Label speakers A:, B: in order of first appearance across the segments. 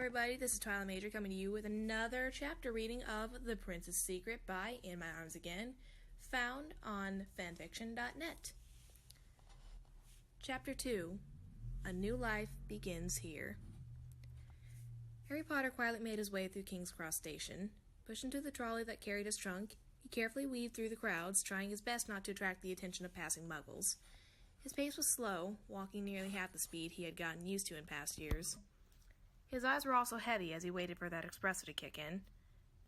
A: everybody, this is Twilight Major coming to you with another chapter reading of The Prince's Secret by In My Arms Again, found on fanfiction.net. Chapter 2, A New Life Begins Here. Harry Potter quietly made his way through King's Cross Station. Pushed into the trolley that carried his trunk, he carefully weaved through the crowds, trying his best not to attract the attention of passing muggles. His pace was slow, walking nearly half the speed he had gotten used to in past years. His eyes were also heavy as he waited for that espresso to kick in.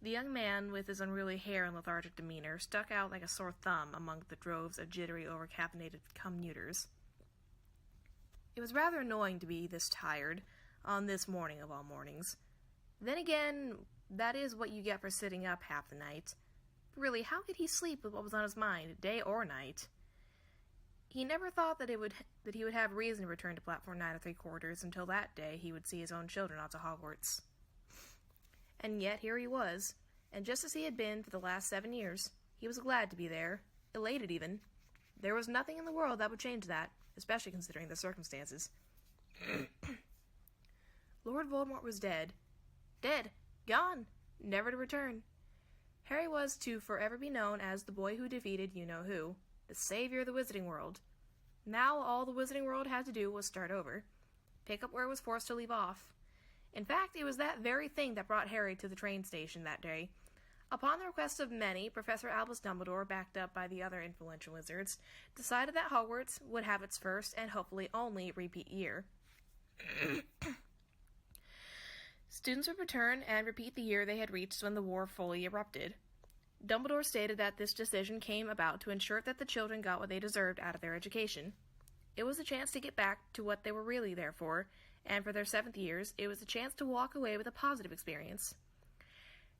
A: The young man, with his unruly hair and lethargic demeanor, stuck out like a sore thumb among the droves of jittery, over-caffeinated commuters. It was rather annoying to be this tired, on this morning of all mornings. Then again, that is what you get for sitting up half the night. But really, how could he sleep with what was on his mind, day or night? He never thought that he would have reason to return to Platform 9 3/4 until that day he would see his own children off to Hogwarts. And yet here he was, and just as he had been for the last 7 years, he was glad to be there, elated even. There was nothing in the world that would change that, especially considering the circumstances. Lord Voldemort was dead. Dead. Gone. Never to return. Harry was to forever be known as the boy who defeated you-know-who. The savior of the Wizarding World. Now all the Wizarding World had to do was start over. Pick up where it was forced to leave off. In fact, it was that very thing that brought Harry to the train station that day. Upon the request of many, Professor Albus Dumbledore, backed up by the other influential wizards, decided that Hogwarts would have its first and hopefully only repeat year. Students would return and repeat the year they had reached when the war fully erupted. Dumbledore stated that this decision came about to ensure that the children got what they deserved out of their education. It was a chance to get back to what they were really there for, and for their 7th years, it was a chance to walk away with a positive experience.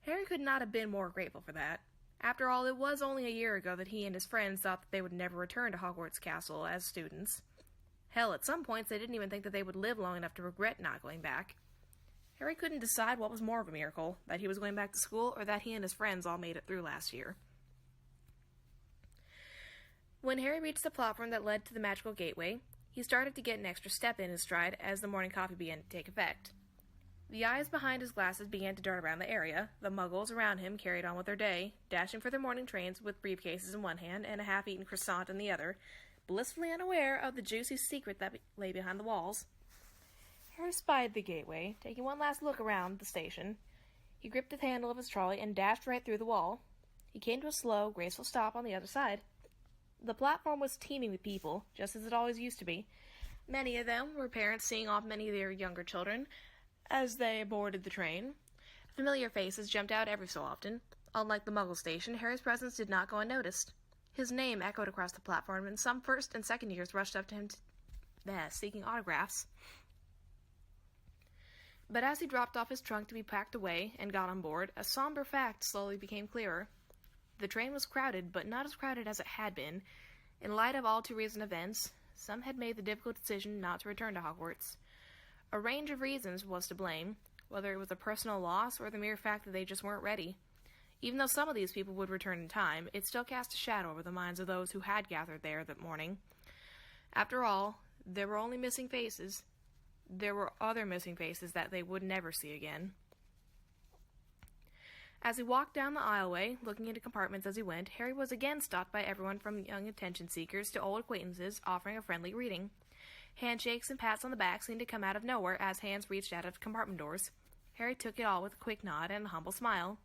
A: Harry could not have been more grateful for that. After all, it was only a year ago that he and his friends thought that they would never return to Hogwarts Castle as students. Hell, at some points they didn't even think that they would live long enough to regret not going back. Harry couldn't decide what was more of a miracle, that he was going back to school or that he and his friends all made it through last year. When Harry reached the platform that led to the magical gateway, he started to get an extra step in his stride as the morning coffee began to take effect. The eyes behind his glasses began to dart around the area. The muggles around him carried on with their day, dashing for their morning trains with briefcases in one hand and a half-eaten croissant in the other, blissfully unaware of the juicy secret that lay behind the walls. Harry spied the gateway, taking one last look around the station. He gripped the handle of his trolley and dashed right through the wall. He came to a slow, graceful stop on the other side. The platform was teeming with people, just as it always used to be. Many of them were parents seeing off many of their younger children as they boarded the train. Familiar faces jumped out every so often. Unlike the Muggle station, Harry's presence did not go unnoticed. His name echoed across the platform, and some first and second years rushed up to him seeking autographs. But as he dropped off his trunk to be packed away and got on board, a somber fact slowly became clearer. The train was crowded, but not as crowded as it had been. In light of all too recent events, some had made the difficult decision not to return to Hogwarts. A range of reasons was to blame, whether it was a personal loss or the mere fact that they just weren't ready. Even though some of these people would return in time, it still cast a shadow over the minds of those who had gathered there that morning. After all, there were only missing faces. There were other missing faces that they would never see again. As he walked down the aisleway, looking into compartments as he went, Harry was again stopped by everyone from young attention-seekers to old acquaintances offering a friendly greeting. Handshakes and pats on the back seemed to come out of nowhere as hands reached out of compartment doors. Harry took it all with a quick nod and a humble smile.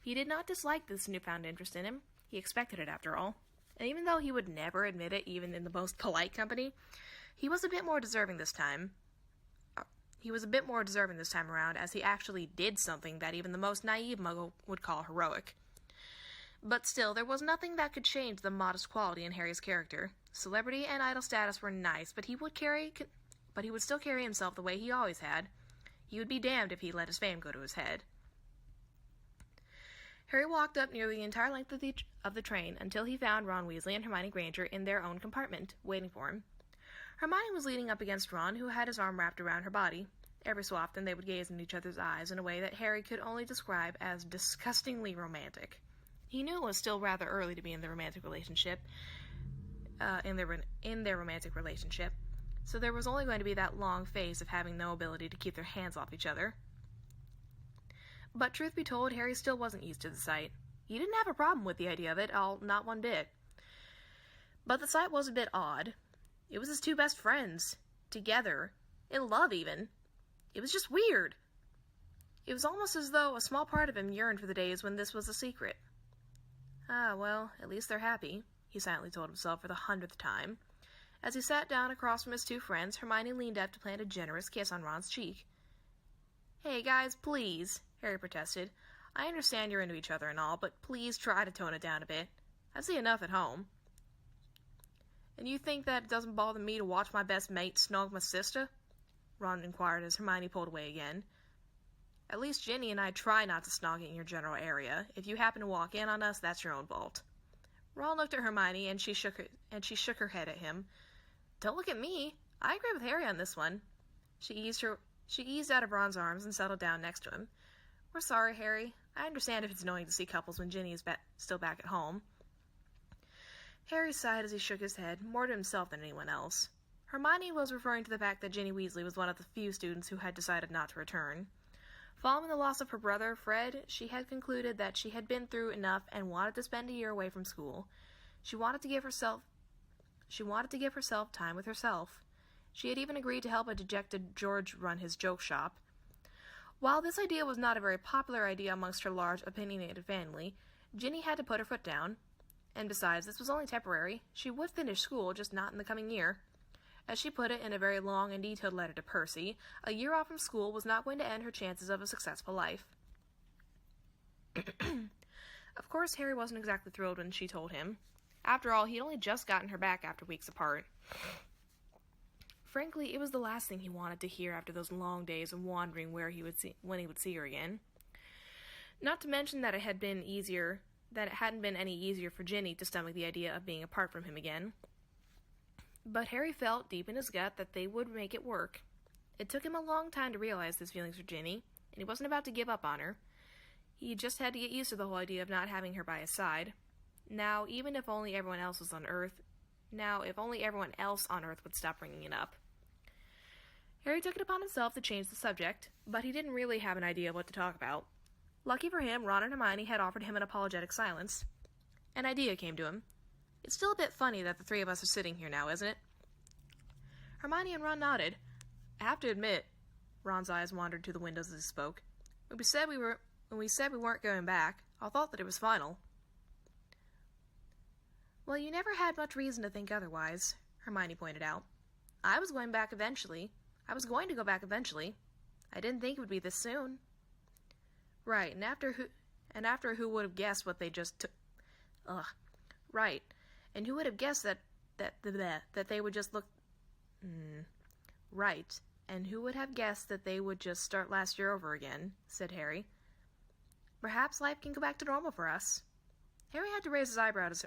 A: He did not dislike this newfound interest in him. He expected it, after all. And even though he would never admit it, even in the most polite company, he was a bit more deserving this time. Around, as he actually did something that even the most naive Muggle would call heroic. But still, there was nothing that could change the modest quality in Harry's character. Celebrity and idol status were nice, but he would still carry himself the way he always had. He would be damned if he let his fame go to his head. Harry walked up nearly the entire length of the train until he found Ron Weasley and Hermione Granger in their own compartment, waiting for him. Hermione was leaning up against Ron, who had his arm wrapped around her body. Every so often they would gaze in each other's eyes in a way that Harry could only describe as disgustingly romantic. He knew it was still rather early to be in their romantic relationship, so there was only going to be that long phase of having no ability to keep their hands off each other. But truth be told, Harry still wasn't used to the sight. He didn't have a problem with the idea of it, not one bit. But the sight was a bit odd. It was his two best friends, together, in love even. It was just weird. It was almost as though a small part of him yearned for the days when this was a secret. Ah, well, at least they're happy, he silently told himself for the 100th time. As he sat down across from his two friends, Hermione leaned up to plant a generous kiss on Ron's cheek. "Hey, guys, please," Harry protested. "I understand you're into each other and all, but please try to tone it down a bit. I see enough at home." "And you think that it doesn't bother me to watch my best mate snog my sister?" Ron inquired as Hermione pulled away again. "At least Ginny and I try not to snog it in your general area. If you happen to walk in on us, that's your own fault." Ron looked at Hermione, and she shook her head at him. "Don't look at me. I agree with Harry on this one." She eased out of Ron's arms and settled down next to him. "We're sorry, Harry. I understand if it's annoying to see couples when Ginny is still back at home." Harry sighed as he shook his head, more to himself than anyone else. Hermione was referring to the fact that Ginny Weasley was one of the few students who had decided not to return. Following the loss of her brother, Fred, she had concluded that she had been through enough and wanted to spend a year away from school. She wanted to give herself time with herself. She had even agreed to help a dejected George run his joke shop. While this idea was not a very popular idea amongst her large, opinionated family, Ginny had to put her foot down. And besides, this was only temporary. She would finish school, just not in the coming year. As she put it in a very long and detailed letter to Percy, a year off from school was not going to end her chances of a successful life. Of course, Harry wasn't exactly thrilled when she told him. After all, he'd only just gotten her back after weeks apart. Frankly, it was the last thing he wanted to hear after those long days of wondering when he would see her again. Not to mention that it hadn't been any easier for Ginny to stomach the idea of being apart from him again. But Harry felt deep in his gut that they would make it work. It took him a long time to realize his feelings for Ginny, and he wasn't about to give up on her. He just had to get used to the whole idea of not having her by his side. Now, if only everyone else on Earth would stop bringing it up. Harry took it upon himself to change the subject, but he didn't really have an idea of what to talk about. Lucky for him, Ron and Hermione had offered him an apologetic silence. An idea came to him. "It's still a bit funny that the three of us are sitting here now, isn't it?" Hermione and Ron nodded. "I have to admit," Ron's eyes wandered to the windows as he spoke, when we said we weren't going back, I thought that it was final." "Well, you never had much reason to think otherwise," Hermione pointed out. I was going to go back eventually. I didn't think it would be this soon." "Right, and after who would have guessed what they just took? Right, and who would have guessed that they would just look? Right, and who would have guessed that they would just start last year over again?" said Harry. "Perhaps life can go back to normal for us." Harry had to raise his eyebrows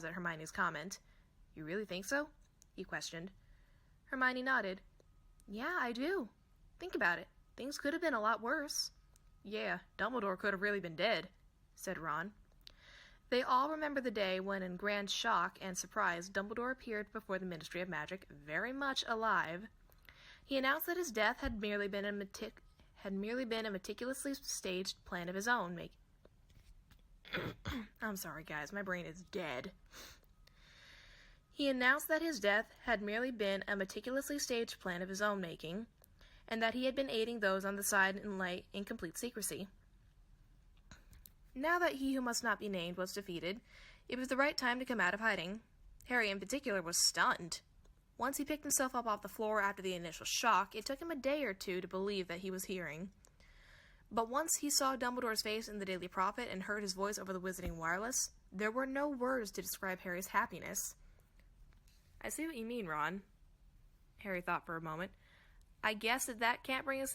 A: at Hermione's comment. "You really think so?" he questioned. Hermione nodded. "Yeah, I do. Think about it. Things could have been a lot worse." "Yeah, Dumbledore could have really been dead," said Ron. They all remember the day when, in grand shock and surprise, Dumbledore appeared before the Ministry of Magic, very much alive. He announced that his death had merely been a meticulously staged plan of his own making. I'm sorry, guys, my brain is dead. He announced that his death had merely been a meticulously staged plan of his own making, and that he had been aiding those on the side in complete secrecy. Now that he who must not be named was defeated, it was the right time to come out of hiding. Harry, in particular, was stunned. Once he picked himself up off the floor after the initial shock, it took him a day or two to believe that he was hearing. But once he saw Dumbledore's face in the Daily Prophet and heard his voice over the Wizarding Wireless, there were no words to describe Harry's happiness. "I see what you mean, Ron," Harry thought for a moment. I guess if that can't bring us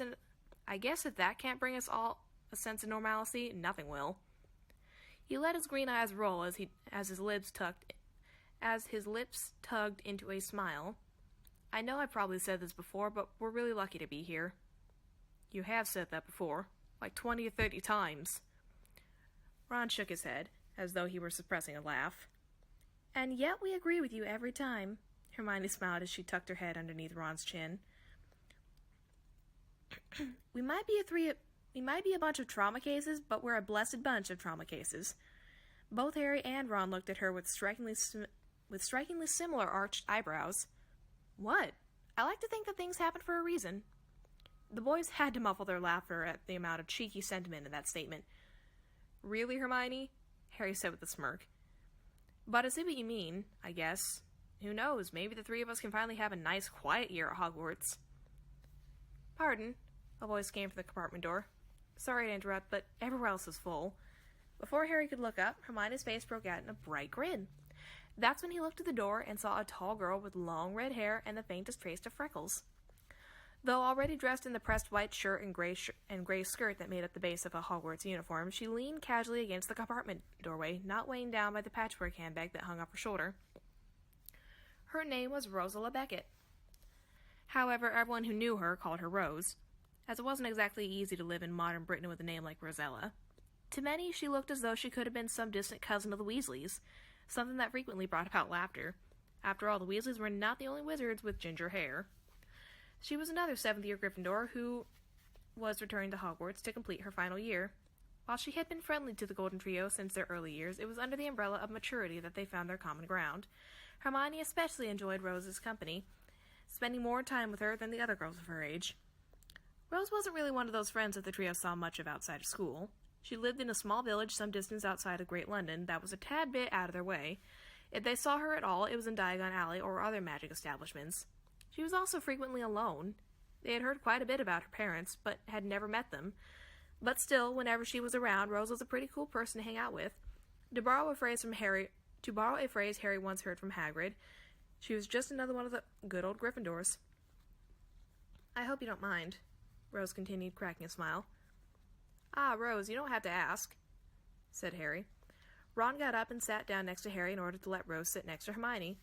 A: all a sense of normalcy, nothing will." He let his green eyes roll as his lips tugged into a smile. "I know I've probably said this before, but we're really lucky to be here." "You have said that before, like 20 or 30 times. Ron shook his head, as though he were suppressing a laugh. "And yet we agree with you every time." Hermione smiled as she tucked her head underneath Ron's chin. We might be We might be a bunch of trauma cases, but we're a blessed bunch of trauma cases. Both Harry and Ron looked at her with strikingly similar arched eyebrows. What? I like to think that things happen for a reason. The boys had to muffle their laughter at the amount of cheeky sentiment in that statement. Really, Hermione? Harry said with a smirk. But I see what you mean, I guess. Who knows, maybe the three of us can finally have a nice, quiet year at Hogwarts. Pardon, a voice came from the compartment door. Sorry to interrupt, but everywhere else is full. Before Harry could look up, Hermione's face broke out in a bright grin. That's when he looked at the door and saw a tall girl with long red hair and the faintest trace of freckles. Though already dressed in the pressed white shirt and gray skirt that made up the base of a Hogwarts uniform, she leaned casually against the compartment doorway, not weighing down by the patchwork handbag that hung off her shoulder. Her name was Rose Beckett. However, everyone who knew her called her Rose, as it wasn't exactly easy to live in modern Britain with a name like Rosella. To many, she looked as though she could have been some distant cousin of the Weasleys, something that frequently brought about laughter. After all, the Weasleys were not the only wizards with ginger hair. She was another seventh-year Gryffindor who was returning to Hogwarts to complete her final year. While she had been friendly to the Golden Trio since their early years, it was under the umbrella of maturity that they found their common ground. Hermione especially enjoyed Rose's company, spending more time with her than the other girls of her age. Rose wasn't really one of those friends that the trio saw much of outside of school. She lived in a small village some distance outside of Great London that was a tad bit out of their way. If they saw her at all, it was in Diagon Alley or other magic establishments. She was also frequently alone. They had heard quite a bit about her parents, but had never met them. But still, whenever she was around, Rose was a pretty cool person to hang out with. To borrow a phrase Harry once heard from Hagrid, she was just another one of the good old Gryffindors. I hope you don't mind, Rose continued, cracking a smile. Ah, Rose, you don't have to ask, said Harry. Ron got up and sat down next to Harry in order to let Rose sit next to Hermione.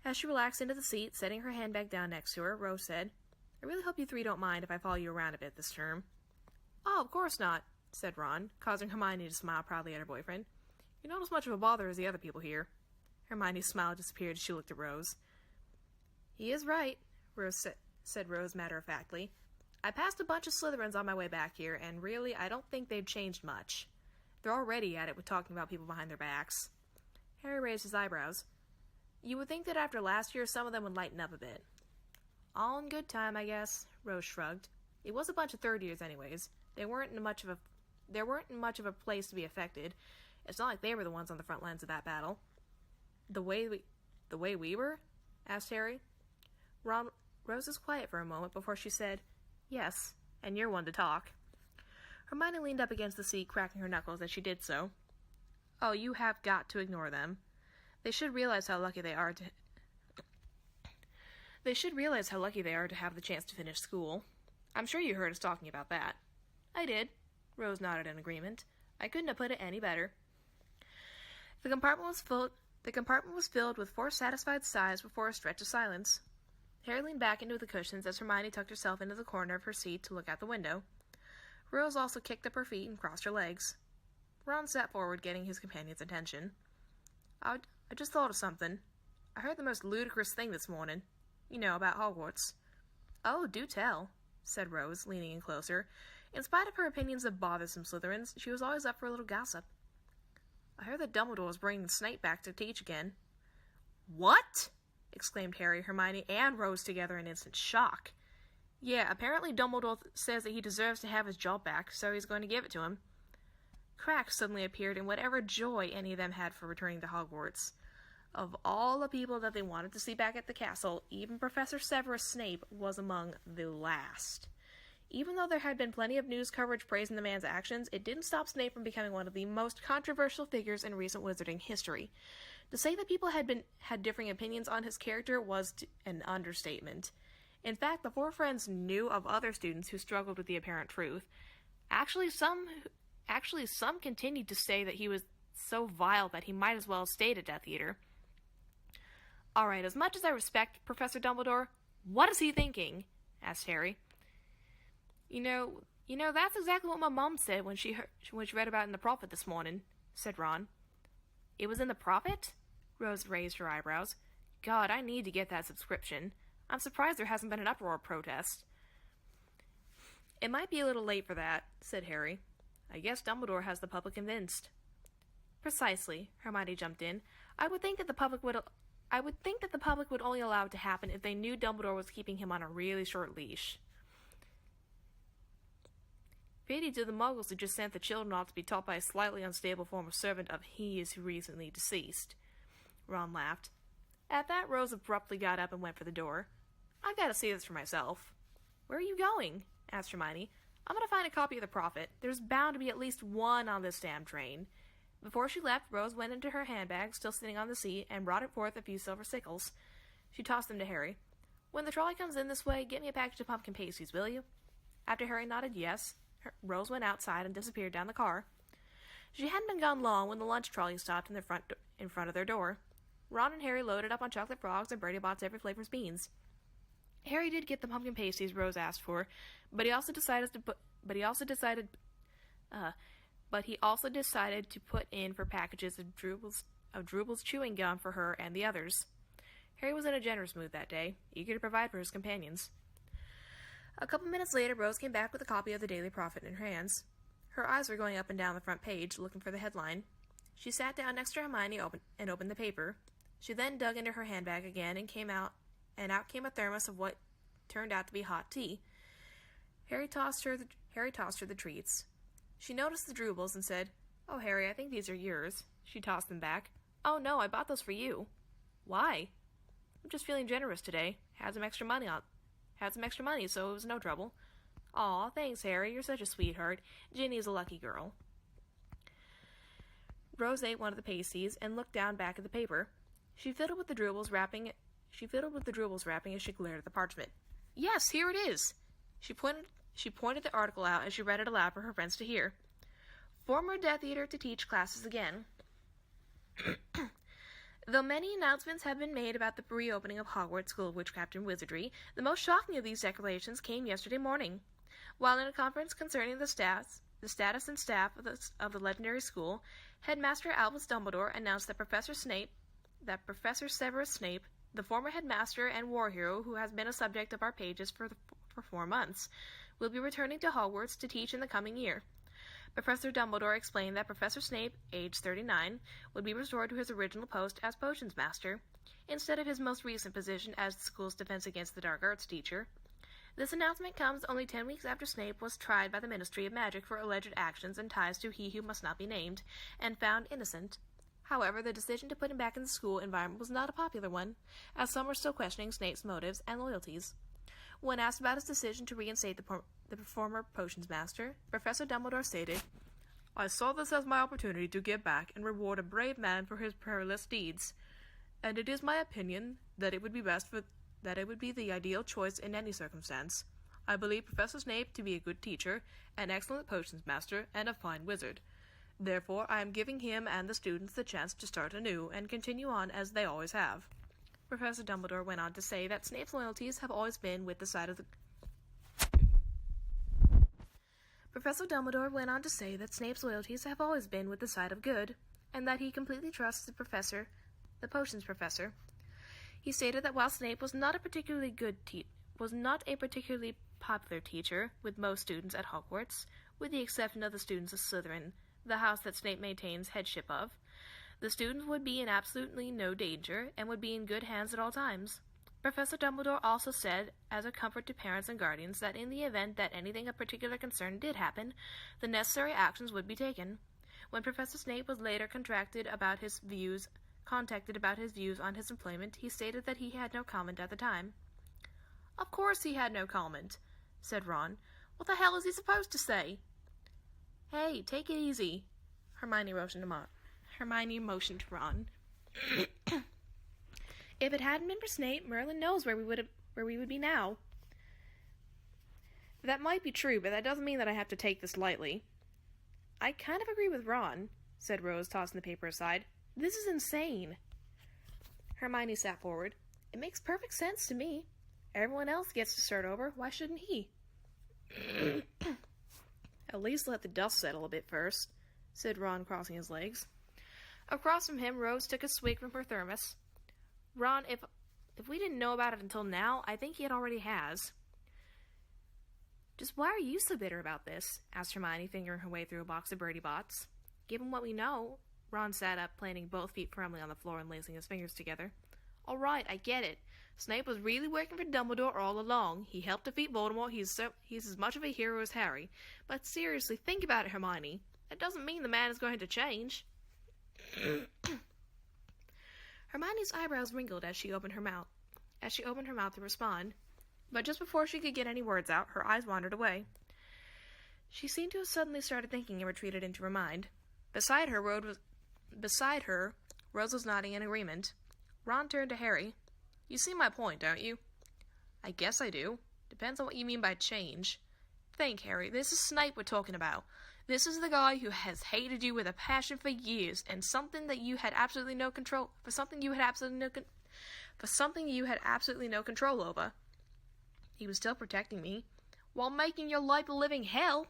A: As she relaxed into the seat, setting her handbag down next to her, Rose said, I really hope you three don't mind if I follow you around a bit this term. Oh, of course not, said Ron, causing Hermione to smile proudly at her boyfriend. You're not as much of a bother as the other people here. Hermione's smile disappeared as she looked at Rose. He is right, said Rose matter-of-factly. I passed a bunch of Slytherins on my way back here, and really, I don't think they've changed much. They're already at it with talking about people behind their backs. Harry raised his eyebrows. You would think that after last year, some of them would lighten up a bit. All in good time, I guess, Rose shrugged. It was a bunch of third years anyways. There weren't in much of a place to be affected. It's not like they were the ones on the front lines of that battle. The way we were? Asked Harry. Rose was quiet for a moment before she said, Yes, and you're one to talk. Hermione leaned up against the seat, cracking her knuckles as she did so. Oh, you have got to ignore them. They should realize how lucky they are to have the chance to finish school. I'm sure you heard us talking about that. I did. Rose nodded in agreement. I couldn't have put it any better. The compartment was filled with 4 satisfied sighs before a stretch of silence. Harry leaned back into the cushions as Hermione tucked herself into the corner of her seat to look out the window. Rose also kicked up her feet and crossed her legs. Ron sat forward, getting his companion's attention. I just thought of something. I heard the most ludicrous thing this morning. You know, about Hogwarts. Oh, do tell, said Rose, leaning in closer. In spite of her opinions of bothersome Slytherins, she was always up for a little gossip. I heard that Dumbledore is bringing Snape back to teach again. What? Exclaimed Harry, Hermione, and Rose together in instant shock. Yeah, apparently Dumbledore says that he deserves to have his job back, so he's going to give it to him. Cracks suddenly appeared in whatever joy any of them had for returning to Hogwarts. Of all the people that they wanted to see back at the castle, even Professor Severus Snape was among the last. Even though there had been plenty of news coverage praising the man's actions, it didn't stop Snape from becoming one of the most controversial figures in recent wizarding history. To say that people had differing opinions on his character was an understatement. In fact, the 4 friends knew of other students who struggled with the apparent truth. Actually, some continued to say that he was so vile that he might as well have stayed at Death Eater. All right, as much as I respect Professor Dumbledore, what is he thinking? Asked Harry. You know, that's exactly what my mom said when she read about it in the Prophet this morning, said Ron. It was in the Prophet? Rose raised her eyebrows. God, I need to get that subscription. I'm surprised there hasn't been an uproar protest. "It might be a little late for that," said Harry. "I guess Dumbledore has the public convinced." "Precisely," Hermione jumped in. I would think that the public would only allow it to happen if they knew Dumbledore was keeping him on a really short leash." "Pity to the Muggles who just sent the children off to be taught by a slightly unstable former servant of his who recently deceased." Ron laughed. At that, Rose abruptly got up and went for the door. "I've got to see this for myself." "Where are you going?" asked Hermione. "I'm going to find a copy of the Prophet. There's bound to be at least one on this damn train." Before she left, Rose went into her handbag, still sitting on the seat, and brought forth a few silver sickles. She tossed them to Harry. "When the trolley comes in this way, get me a package of pumpkin pasties, will you?" After Harry nodded yes, Rose went outside and disappeared down the car. She hadn't been gone long when the lunch trolley stopped in front of their door. Ron and Harry loaded up on chocolate frogs and Bertie Bott's every flavor's beans. Harry did get the pumpkin pasties Rose asked for, but he also decided to put in for packages of Drooble's chewing gum for her and the others. Harry was in a generous mood that day, eager to provide for his companions. A couple minutes later, Rose came back with a copy of the Daily Prophet in her hands. Her eyes were going up and down the front page, looking for the headline. She sat down next to Hermione and opened the paper. She then dug into her handbag again and out came a thermos of what turned out to be hot tea. Harry tossed her the treats. She noticed the Droobles and said, "Oh, Harry, I think these are yours." She tossed them back. "Oh, no, I bought those for you." "Why?" "I'm just feeling generous today. Had some extra money, so it was no trouble." "Aw, thanks, Harry. You're such a sweetheart. Ginny is a lucky girl." Rose ate one of the pasties and looked down back at the paper. She fiddled with the Droobles wrapping as she glared at the parchment. "Yes, here it is." She pointed the article out as she read it aloud for her friends to hear. "Former Death Eater to teach classes again." Though many announcements have been made about the reopening of Hogwarts School of Witchcraft and Wizardry, the most shocking of these declarations came yesterday morning. While in a conference concerning the status and staff of the legendary school, Headmaster Albus Dumbledore announced that Professor Severus Snape, the former headmaster and war hero who has been a subject of our pages for 4 months, will be returning to Hogwarts to teach in the coming year. Professor Dumbledore explained that Professor Snape, age 39, would be restored to his original post as Potions Master, instead of his most recent position as the school's Defense Against the Dark Arts teacher. This announcement comes only 10 weeks after Snape was tried by the Ministry of Magic for alleged actions and ties to He Who Must Not Be Named, and found innocent. However, the decision to put him back in the school environment was not a popular one, as some were still questioning Snape's motives and loyalties. When asked about his decision to reinstate the former Potions Master, Professor Dumbledore stated, "I saw this as my opportunity to give back and reward a brave man for his perilous deeds, and it is my opinion that it would be the ideal choice in any circumstance. I believe Professor Snape to be a good teacher, an excellent Potions Master, and a fine wizard. Therefore, I am giving him and the students the chance to start anew and continue on as they always have." Professor Dumbledore went on to say that Snape's loyalties have always been with the side of good, and that he completely trusts the Potions Professor. He stated that while Snape was not a particularly popular teacher with most students at Hogwarts, with the exception of the students of Slytherin, the house that Snape maintains headship of, the students would be in absolutely no danger and would be in good hands at all times. Professor Dumbledore also said, as a comfort to parents and guardians, that in the event that anything of particular concern did happen, the necessary actions would be taken. When Professor Snape was later contacted about his views on his employment, he stated that he had no comment at the time. "Of course he had no comment," said Ron. "What the hell is he supposed to say?" "Hey, take it easy," Hermione motioned to Ron. "If it hadn't been for Snape, Merlin knows where we would be now." "That might be true, but that doesn't mean that I have to take this lightly." "I kind of agree with Ron," said Rose, tossing the paper aside. "This is insane." Hermione sat forward. "It makes perfect sense to me. Everyone else gets to start over. Why shouldn't he?" "At least let the dust settle a bit first," said Ron, crossing his legs. Across from him, Rose took a swig from her thermos. "Ron, if we didn't know about it until now, I think it already has." Just why are you so bitter about this? Asked Hermione, fingering her way through a box of Birdie Bots. Given what we know, Ron sat up, planting both feet firmly on the floor and lacing his fingers together. All right, I get it. Snape was really working for Dumbledore all along. He helped defeat Voldemort. He's as much of a hero as Harry. But seriously, think about it, Hermione. That doesn't mean the man is going to change. Hermione's eyebrows wrinkled as she opened her mouth to respond. But just before she could get any words out, her eyes wandered away. She seemed to have suddenly started thinking and retreated into her mind. Beside her, Rose was nodding in agreement. Ron turned to Harry. You see my point, don't you? I guess I do. Depends on what you mean by change. Think, Harry, this is Snape we're talking about. This is the guy who has hated you with a passion for years, and something that you had absolutely no control over. He was still protecting me, while making your life a living hell.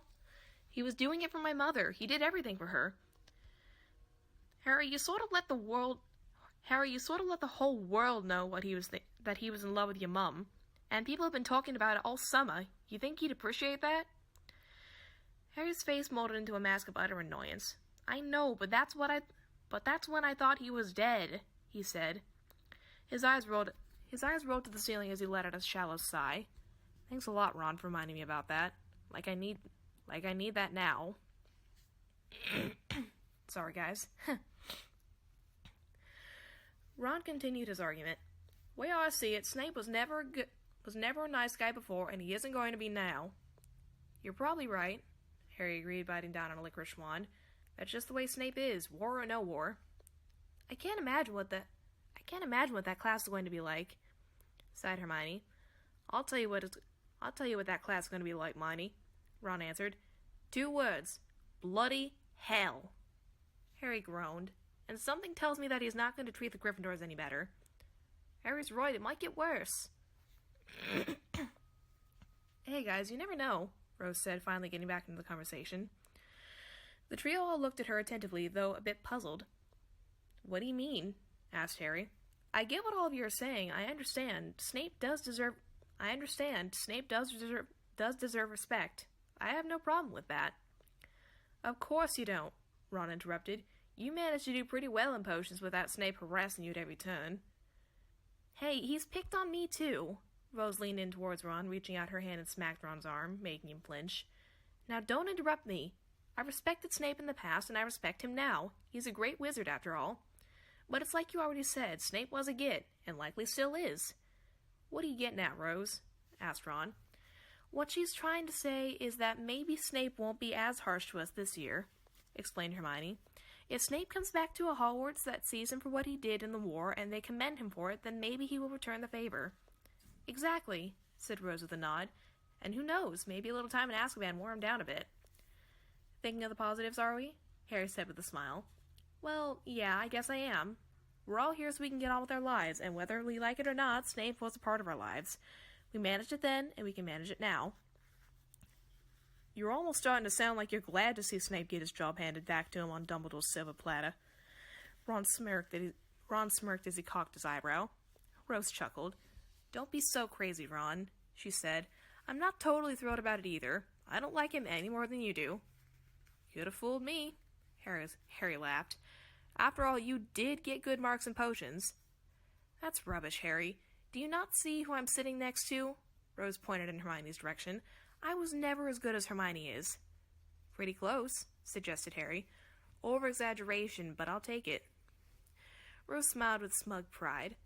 A: He was doing it for my mother. He did everything for her. Harry, you sort of let the whole world know that he was in love with your mum, and people have been talking about it all summer. You think he'd appreciate that? Harry's face molded into a mask of utter annoyance. I know, but that's when I thought he was dead, he said. His eyes rolled to the ceiling as he let out a shallow sigh. Thanks a lot, Ron, for reminding me about that. Like I need that now. Sorry, guys. Ron continued his argument. Way I see it, Snape was never a nice guy before, and he isn't going to be now. You're probably right, Harry agreed, biting down on a licorice wand. That's just the way Snape is, war or no war. I can't imagine what that class is going to be like, sighed Hermione. I'll tell you what that class is going to be like, Hermione, Ron answered. 2 words. Bloody hell. Harry groaned. And something tells me that he's not going to treat the Gryffindors any better. Harry's right, it might get worse. Hey guys, you never know, Rose said, finally getting back into the conversation. The trio all looked at her attentively, though a bit puzzled. What do you mean? Asked Harry. I get what all of you are saying. I understand. Snape does deserve respect. I have no problem with that. Of course you don't, Ron interrupted. You managed to do pretty well in potions without Snape harassing you at every turn. Hey, he's picked on me too. Rose leaned in towards Ron, reaching out her hand and smacked Ron's arm, making him flinch. Now don't interrupt me. I respected Snape in the past, and I respect him now. He's a great wizard, after all. But it's like you already said, Snape was a git, and likely still is. What are you getting at, Rose? Asked Ron. What she's trying to say is that maybe Snape won't be as harsh to us this year, explained Hermione. If Snape comes back to a Hogwarts that sees him for what he did in the war and they commend him for it, then maybe he will return the favor. Exactly, said Rose with a nod. And who knows, maybe a little time in Azkaban wore him down a bit. Thinking of the positives, are we? Harry said with a smile. Well, yeah, I guess I am. We're all here so we can get on with our lives, and whether we like it or not, Snape was a part of our lives. We managed it then, and we can manage it now. You're almost starting to sound like you're glad to see Snape get his job handed back to him on Dumbledore's silver platter. Ron smirked as he cocked his eyebrow. Rose chuckled. Don't be so crazy, Ron, she said. I'm not totally thrilled about it either. I don't like him any more than you do. You'd have fooled me, Harry laughed. After all, you did get good marks in potions. That's rubbish, Harry. Do you not see who I'm sitting next to? Rose pointed in Hermione's direction. I was never as good as Hermione is. Pretty close, suggested Harry. Over-exaggeration, but I'll take it. Rose smiled with smug pride.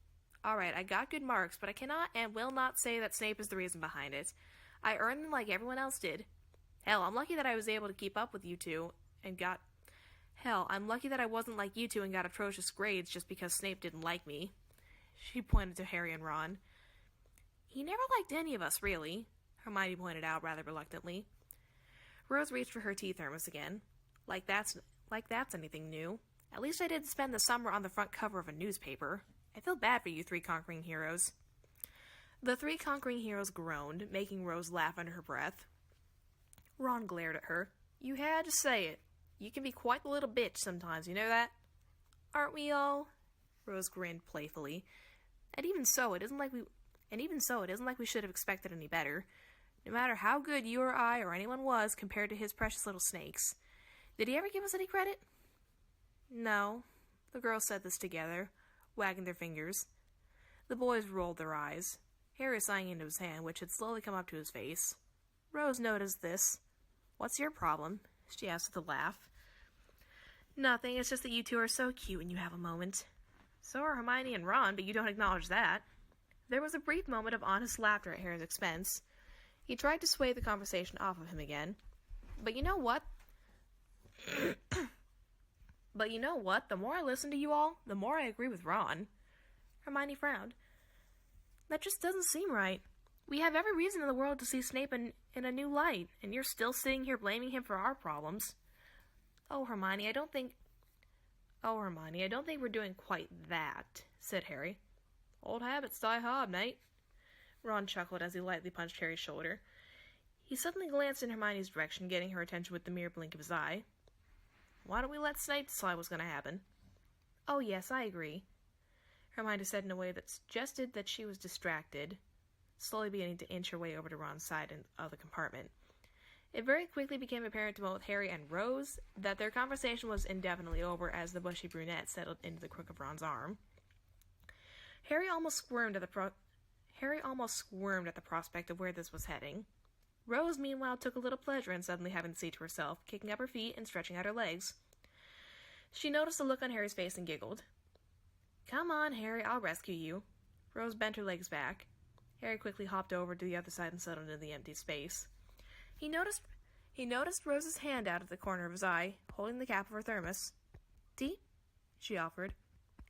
A: All right, I got good marks, but I cannot and will not say that Snape is the reason behind it. I earned them like everyone else did. Hell, I'm lucky that I was able to keep up with you two and got... Hell, I'm lucky that I wasn't like you two and got atrocious grades just because Snape didn't like me. She pointed to Harry and Ron. He never liked any of us, really, Hermione pointed out rather reluctantly. Rose reached for her tea thermos again. Like that's anything new. At least I didn't spend the summer on the front cover of a newspaper. I feel bad for you 3 conquering heroes. The 3 conquering heroes groaned, making Rose laugh under her breath. Ron glared at her. You had to say it. You can be quite the little bitch sometimes, you know that? Aren't we all? Rose grinned playfully. And even so, it isn't like we should have expected any better. no matter how good you or I or anyone was compared to his precious little snakes. Did he ever give us any credit? No. The girls said this together, wagging their fingers. The boys rolled their eyes. Harry was sighing into his hand, which had slowly come up to his face. Rose noticed this. "What's your problem?" she asked with a laugh. "Nothing, it's just that you two are so cute when you have a moment." "So are Hermione and Ron, but you don't acknowledge that." There was a brief moment of honest laughter at Harry's expense. He tried to sway the conversation off of him again. But you know what? The more I listen to you all, the more I agree with Ron." Hermione frowned. "That just doesn't seem right. We have every reason in the world to see Snape in a new light, and you're still sitting here blaming him for our problems." Oh, Hermione, I don't think we're doing quite that," said Harry. "Old habits die hard, mate." Ron chuckled as he lightly punched Harry's shoulder. He suddenly glanced in Hermione's direction, getting her attention with the mere blink of his eye. "Why don't we let Snape decide what's going to happen?" "Oh, yes, I agree," Hermione said in a way that suggested that she was distracted, slowly beginning to inch her way over to Ron's side of the compartment. It very quickly became apparent to both Harry and Rose that their conversation was indefinitely over as the bushy brunette settled into the crook of Ron's arm. Harry almost squirmed at the prospect of where this was heading. Rose, meanwhile, took a little pleasure in suddenly having the seat to herself, kicking up her feet and stretching out her legs. She noticed the look on Harry's face and giggled. "Come on, Harry, I'll rescue you." Rose bent her legs back. Harry quickly hopped over to the other side and settled into the empty space. He noticed Rose's hand out of the corner of his eye, holding the cap of her thermos. "Tea?" she offered.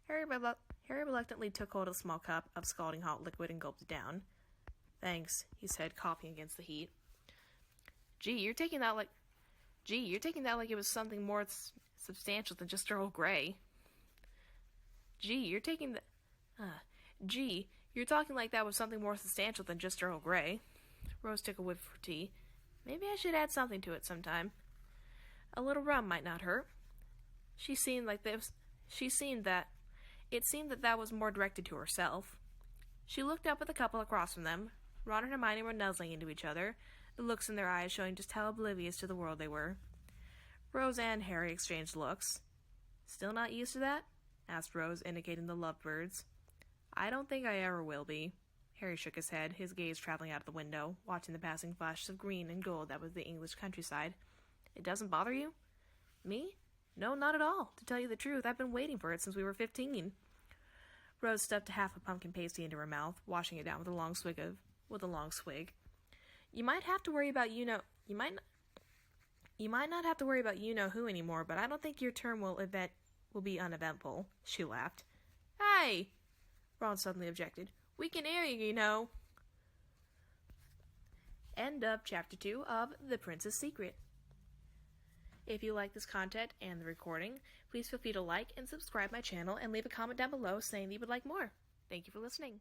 A: Harry reluctantly took hold of a small cup of scalding hot liquid and gulped it down. "Thanks," he said, coughing against the heat. Gee, you're taking that like it was something more substantial than just Earl Grey." You're talking like that was something more substantial than just Earl Grey." Rose took a whiff of her tea. "Maybe I should add something to it sometime. A little rum might not hurt." It seemed that was more directed to herself. She looked up at the couple across from them. Ron and Hermione were nuzzling into each other, the looks in their eyes showing just how oblivious to the world they were. Rose and Harry exchanged looks. "Still not used to that?" asked Rose, indicating the lovebirds. "I don't think I ever will be." Harry shook his head, his gaze traveling out of the window, watching the passing flashes of green and gold that was the English countryside. "It doesn't bother you?" "Me? No, not at all. To tell you the truth, I've been waiting for it since we were 15. Rose stuffed half a pumpkin pasty into her mouth, washing it down with a long swig. You might not have to worry about you-know-who anymore, but I don't think your term will be uneventful." She laughed. "Hey!" Ron suddenly objected. "We can hear you, you know." End of Chapter 2 of The Prince's Secret. If you like this content and the recording, please feel free to like and subscribe my channel and leave a comment down below saying that you would like more. Thank you for listening.